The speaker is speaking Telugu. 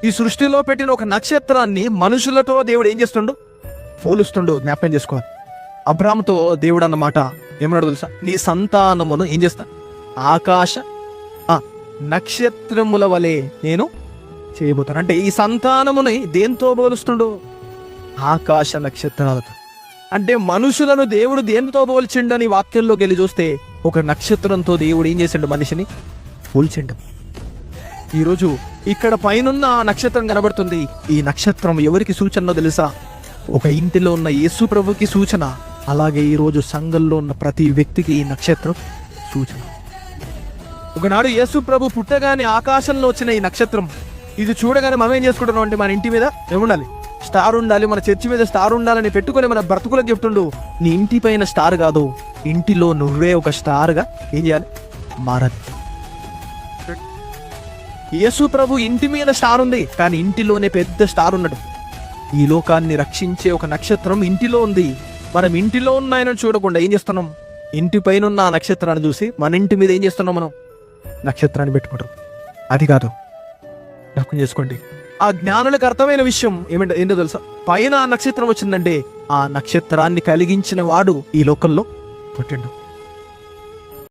ఈ సృష్టిలో పెట్టిన ఒక నక్షత్రాన్ని మనుషులతో దేవుడు ఏం చేస్తుండు? పోలుస్తుండు. జ్ఞాపకం చేసుకోవాలి. అబ్రాహాముతో దేవుడు అన్నమాట ఏమన్నాడు తెలుసా? నీ సంతానమును ఏం చేస్తా? ఆకాశ నక్షత్రముల వలె నేను చేయబోతాను. అంటే ఈ సంతానముని దేంతో పోలుస్తుండు? ఆకాశ నక్షత్రాలతో. అంటే మనుషులను దేవుడు దేనితో పోల్చిండని వాక్యంలోకి వెళ్ళి చూస్తే ఒక నక్షత్రంతో దేవుడు ఏం చేసిండు? మనిషిని పోల్చిండు. ఈరోజు ఇక్కడ పైనున్న నక్షత్రం కనబడుతుంది. ఈ నక్షత్రం ఎవరికి సూచనో తెలుసా? ఒక ఇంటిలో ఉన్న యేసు ప్రభుకి సూచన. అలాగే ఈరోజు సంఘంలో ఉన్న ప్రతి వ్యక్తికి ఈ నక్షత్రం సూచన. ఒకనాడు యేసు ప్రభు పుట్టగానే ఆకాశంలో వచ్చిన ఈ నక్షత్రం, ఇది చూడగానే మనం ఏం చేసుకుంటున్నాం అంటే మన ఇంటి మీద ఏముండాలి? స్టార్ ఉండాలి. మన చర్చి మీద స్టార్ ఉండాలని పెట్టుకుని మన బ్రతుకులకు చెప్తుండు. నీ ఇంటి పైన స్టార్ కాదు, ఇంటిలో నువ్వే ఒక స్టార్గా ఏం చేయాలి? మారాలి. యేసు ప్రభు ఇంటి మీద స్టార్ ఉంది, కానీ ఇంటిలోనే పెద్ద స్టార్ ఉన్నాడు. ఈ లోకాన్ని రక్షించే ఒక నక్షత్రం ఇంటిలో ఉంది. మనం ఇంటిలో ఉన్న ఆయన చూడకుండా ఏం చేస్తున్నాం? ఇంటి పైన ఉన్న ఆ నక్షత్రాన్ని చూసి మన ఇంటి మీద ఏం చేస్తున్నాం? మనం నక్షత్రాన్ని పెట్టుకుంటాం. అది కాదు, జ్ఞాపకం చేసుకోండి. ఆ జ్ఞానులకు అర్థమైన విషయం ఏంటో తెలుసా? పైన ఆ నక్షత్రం వచ్చిందంటే ఆ నక్షత్రాన్ని కలిగించిన వాడు ఈ లోకంలో పుట్టిండు.